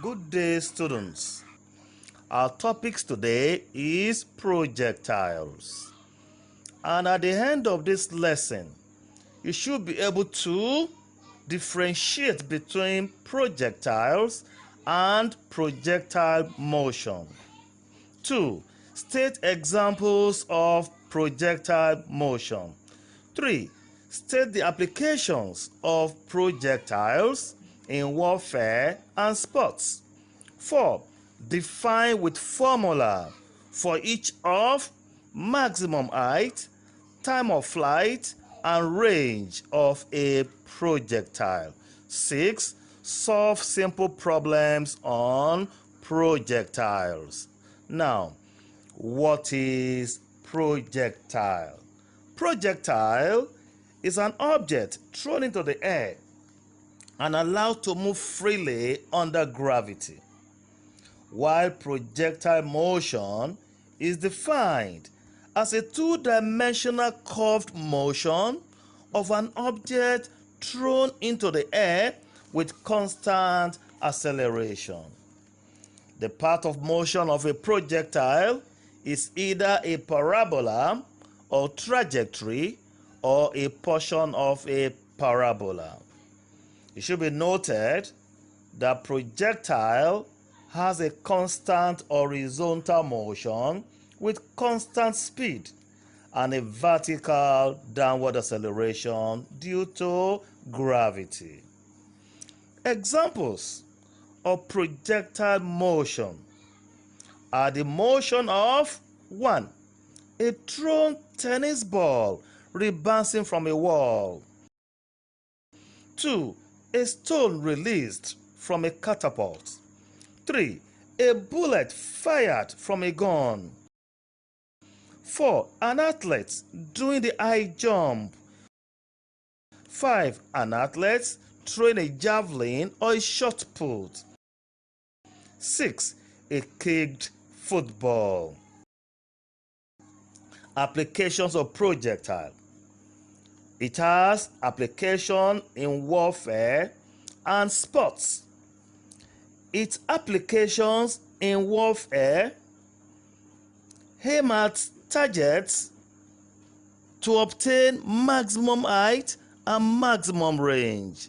Good day, students. Our topics today is projectiles. And at the end of this lesson, you should be able to differentiate between projectiles and projectile motion. 2. State examples of projectile motion. 3. State the applications of projectiles in warfare and sports. 4. Define with formula for each of maximum height, time of flight, and range of a projectile. 6. Solve simple problems on projectiles. Now, what is projectile? Projectile is an object thrown into the air and allowed to move freely under gravity, while projectile motion is defined as a two-dimensional curved motion of an object thrown into the air with constant acceleration. The path of motion of a projectile is either a parabola or trajectory or a portion of a parabola. It should be noted that projectile has a constant horizontal motion with constant speed and a vertical downward acceleration due to gravity. Examples of projectile motion are the motion of 1. A thrown tennis ball rebounding from a wall. 2. A stone released from a catapult. 3. A bullet fired from a gun. 4. An athlete doing the high jump. 5. An athlete throwing a javelin or a shot put. 6. A kicked football. Applications of projectile. It has application in warfare and sports. Its applications in warfare aim at targets to obtain maximum height and maximum range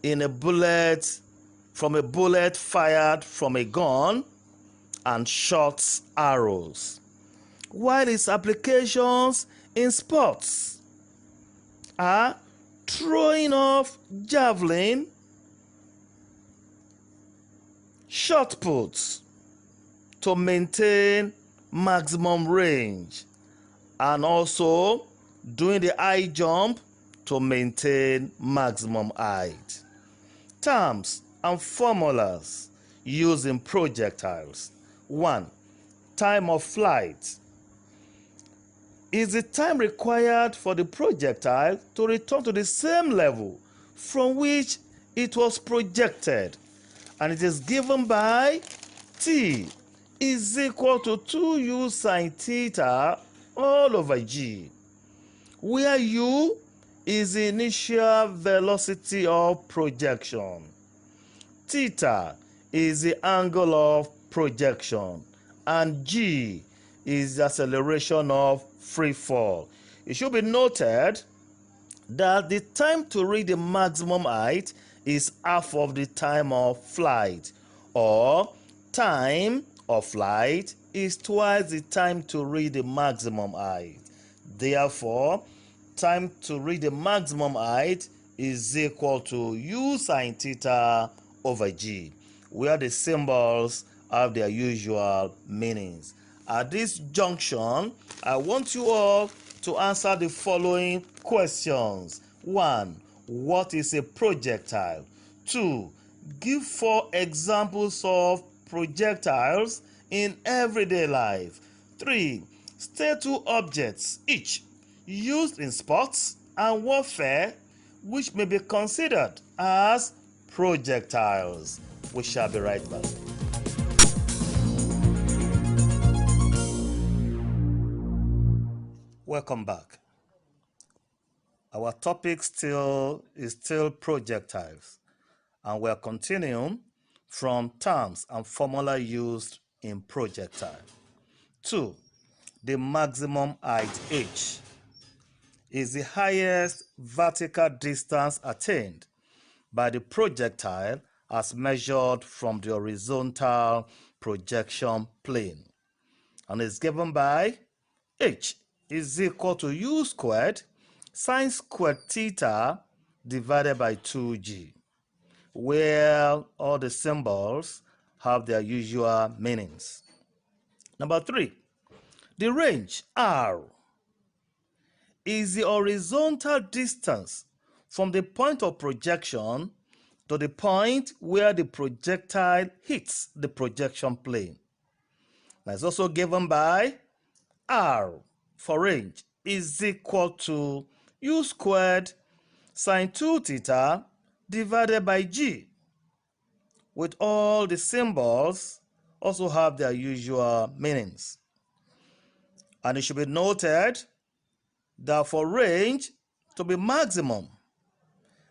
in a bullet fired from a gun and shot arrows, while its applications in sports are throwing of javelin, shot puts to maintain maximum range, and also doing the high jump to maintain maximum height. Terms and formulas used in projectiles. 1. Time of flight is the time required for the projectile to return to the same level from which it was projected, and it is given by T is equal to 2u sine theta all over g, where u is the initial velocity of projection, theta is the angle of projection, and g is the acceleration of free fall. It should be noted that the time to reach the maximum height is half of the time of flight, or time of flight is twice the time to reach the maximum height. Therefore, time to reach the maximum height is equal to u sine theta over g, where the symbols have their usual meanings. At this junction, I want you all to answer the following questions. 1. What is a projectile? 2. Give 4 examples of projectiles in everyday life. 3. State 2 objects each used in sports and warfare which may be considered as projectiles. We shall be right back. Welcome back. Our topic is still projectiles, and we are continuing from terms and formula used in projectile. 2. The maximum height h is the highest vertical distance attained by the projectile as measured from the horizontal projection plane, and is given by h is equal to u squared sine squared theta divided by 2g, where all the symbols have their usual meanings. Number 3, the range r is the horizontal distance from the point of projection to the point where the projectile hits the projection plane. Now it's also given by r for range is equal to u squared sine 2 theta divided by g, with all the symbols also have their usual meanings. And it should be noted that for range to be maximum,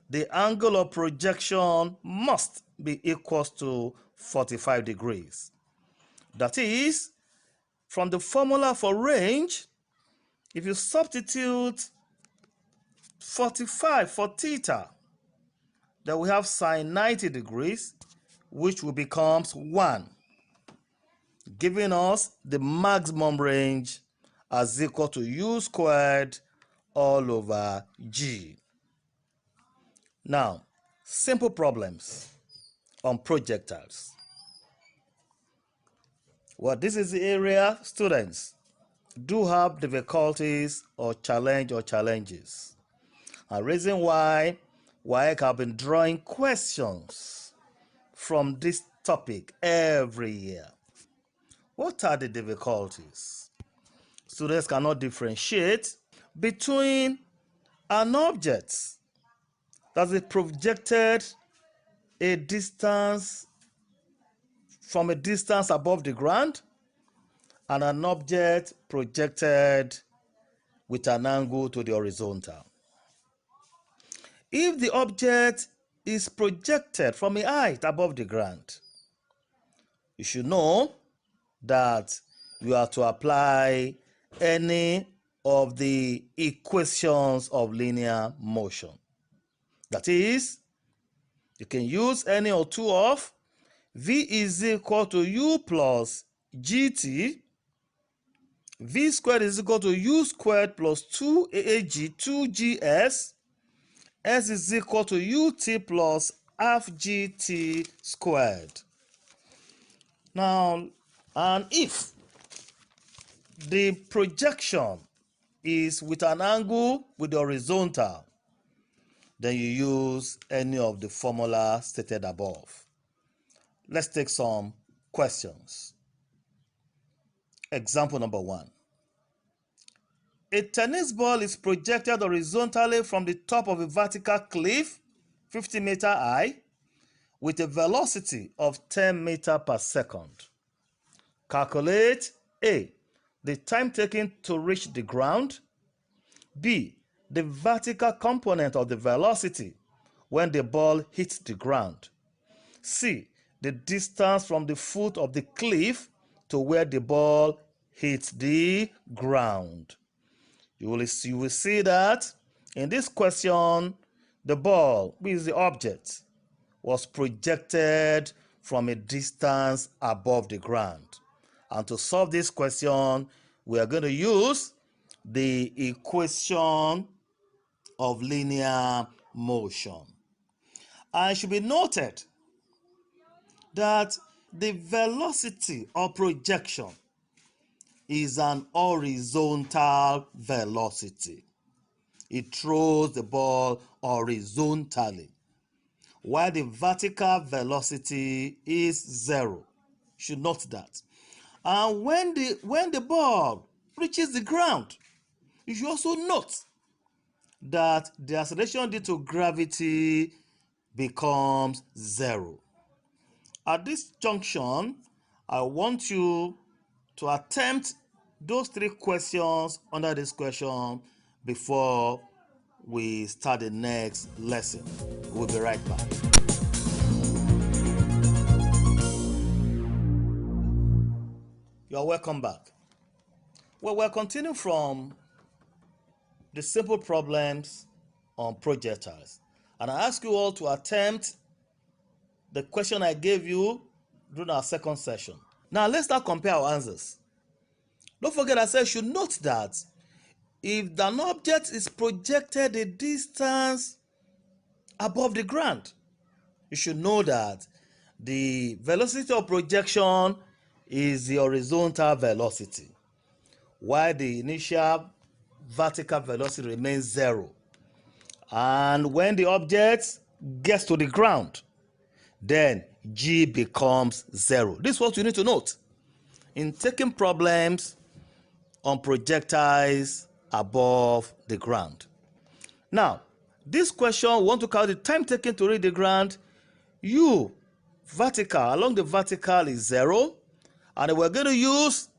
the angle of projection must be equal to 45 degrees. That is, from the formula for range, if you substitute 45 for theta, then we have sine 90 degrees, which will become 1, giving us the maximum range as equal to u squared all over g. Now, simple problems on projectiles. Well, this is the area students do have difficulties or challenges. A reason why WAEC have been drawing questions from this topic every year. What are the difficulties? Students cannot differentiate between an object that is projected a distance from a distance above the ground and an object projected with an angle to the horizontal. If the object is projected from a height above the ground, you should know that you are to apply any of the equations of linear motion. That is, you can use any or two of v is equal to u plus gt, v squared is equal to u squared plus 2ag, 2gs, s is equal to ut plus half gt squared. Now, and if the projection is with an angle with the horizontal, then you use any of the formula stated above. Let's take some questions. Example number 1. A tennis ball is projected horizontally from the top of a vertical cliff, 50 meters high, with a velocity of 10 meters per second. Calculate A, the time taken to reach the ground, B, the vertical component of the velocity when the ball hits the ground, C, the distance from the foot of the cliff to where the ball hits the ground. You will see that in this question, the ball, which is the object, was projected from a distance above the ground. And to solve this question, we are going to use the equation of linear motion. And it should be noted that the velocity of projection is an horizontal velocity. It throws the ball horizontally, while the vertical velocity is 0. You should note that. And when the ball reaches the ground, you should also note that the acceleration due to gravity becomes 0. At this junction, I want you to attempt those 3 questions under this question before we start the next lesson. We'll be right back. You're welcome back. Well, we're continuing from the simple problems on projectiles. And I ask you all to attempt the question I gave you during our second session. Now, let's now compare our answers. Don't forget I said you should note that if an object is projected a distance above the ground, you should know that the velocity of projection is the horizontal velocity, while the initial vertical velocity remains 0. And when the object gets to the ground, then g becomes 0. This is what you need to note in taking problems on projectiles above the ground. Now, this question, we want to count the time taken to reach the ground. U vertical, along the vertical is 0, and we're going to use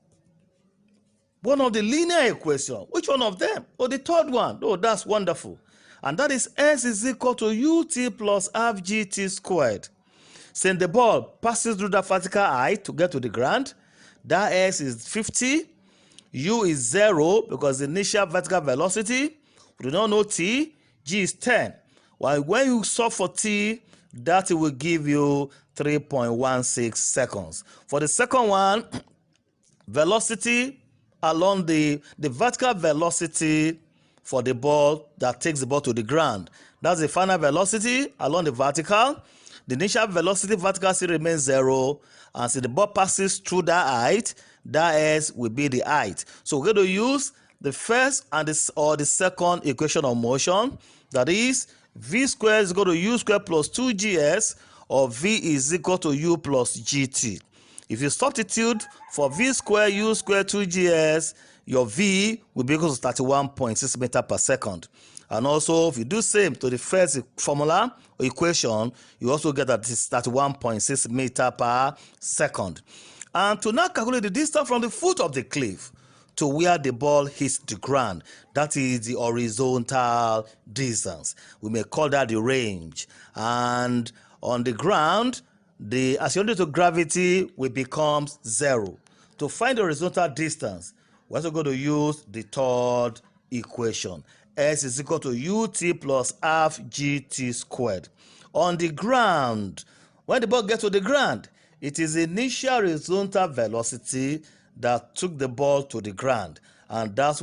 one of the linear equations. Which one of them? Oh, the third one. Oh, that's wonderful. And that is S is equal to ut plus half gt squared. Since the ball passes through the vertical height to get to the ground, that S is 50, U is 0 because the initial vertical velocity, we do not know t, g is 10. While when you solve for t, that will give you 3.16 seconds. For the second one, velocity along the vertical velocity for the ball that takes the ball to the ground. That's the final velocity along the vertical. The initial velocity vertical still remains 0, and so the ball passes through that height, that S will be the height. So we're going to use the first and the second equation of motion. That is, v squared is equal to u squared plus 2gs, or v is equal to u plus gt. If you substitute for v squared, u squared, 2gs, your v will be equal to 31.6 meters per second. And also, if you do same to the first formula or equation, you also get that it's 31.6 meters per second. And to now calculate the distance from the foot of the cliff to where the ball hits the ground, that is the horizontal distance. We may call that the range. And on the ground, the associated to gravity will become 0. To find the horizontal distance, we're also going to use the third equation. S is equal to ut plus half gt squared. On the ground, when the ball gets to the ground, it is the initial horizontal velocity that took the ball to the ground, and that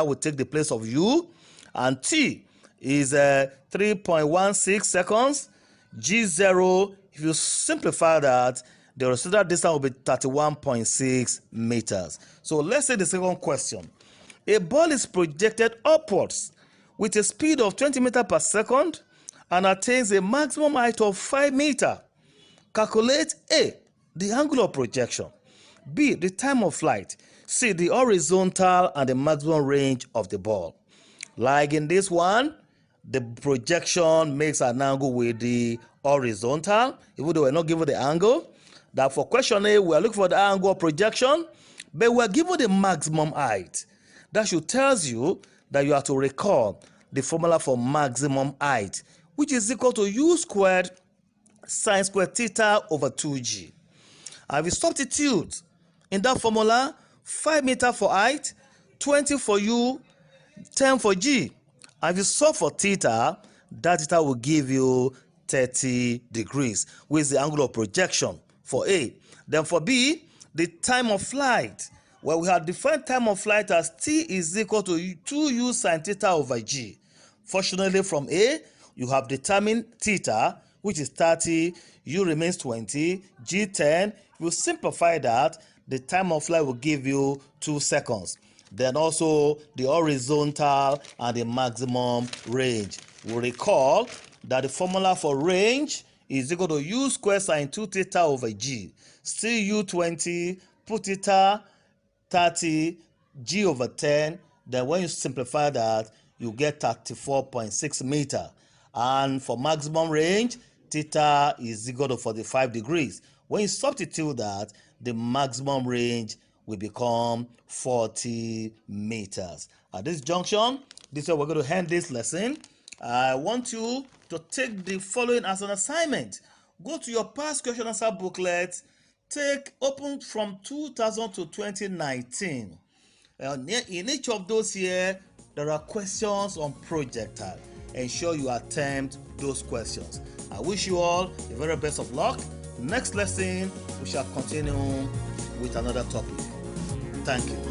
will take the place of u, and t is 3.16 seconds. G0, if you simplify that, the horizontal distance will be 31.6 meters. So let's say the second question. A ball is projected upwards with a speed of 20 meters per second and attains a maximum height of 5 meters. Calculate A, the angle of projection, B, the time of flight, C, the horizontal and the maximum range of the ball. Like in this one, the projection makes an angle with the horizontal, even though we're not given the angle. That for question A, we are looking for the angle of projection, but we're given the maximum height. That should tells you that you have to recall the formula for maximum height, which is equal to u squared sine squared theta over 2g. And if you substitute in that formula, 5 meters for height, 20 for u, 10 for g. And if you solve for theta, that theta will give you 30 degrees, which is the angle of projection for A. Then for B, the time of flight. Well, we have defined time of flight as t is equal to 2u sine theta over g. Fortunately, from A, you have determined theta, which is 30, u remains 20, g 10. If you simplify that, the time of flight will give you 2 seconds. Then also the horizontal and the maximum range. We recall that the formula for range is equal to u squared sine 2 theta over g. Still u 20, put theta 30, g over 10. Then when you simplify that, you get 34.6 meters. And for maximum range, theta is equal to 45 degrees. When you substitute that, the maximum range will become 40 meters. At this junction, this is where we're going to end this lesson. I want you to take the following as an assignment. Go to your past question answer booklet, Take open from 2000 to 2019. In each of those years, there are questions on projectile. Ensure you attempt those questions. I wish you all the very best of luck. Next lesson, we shall continue with another topic. Thank you.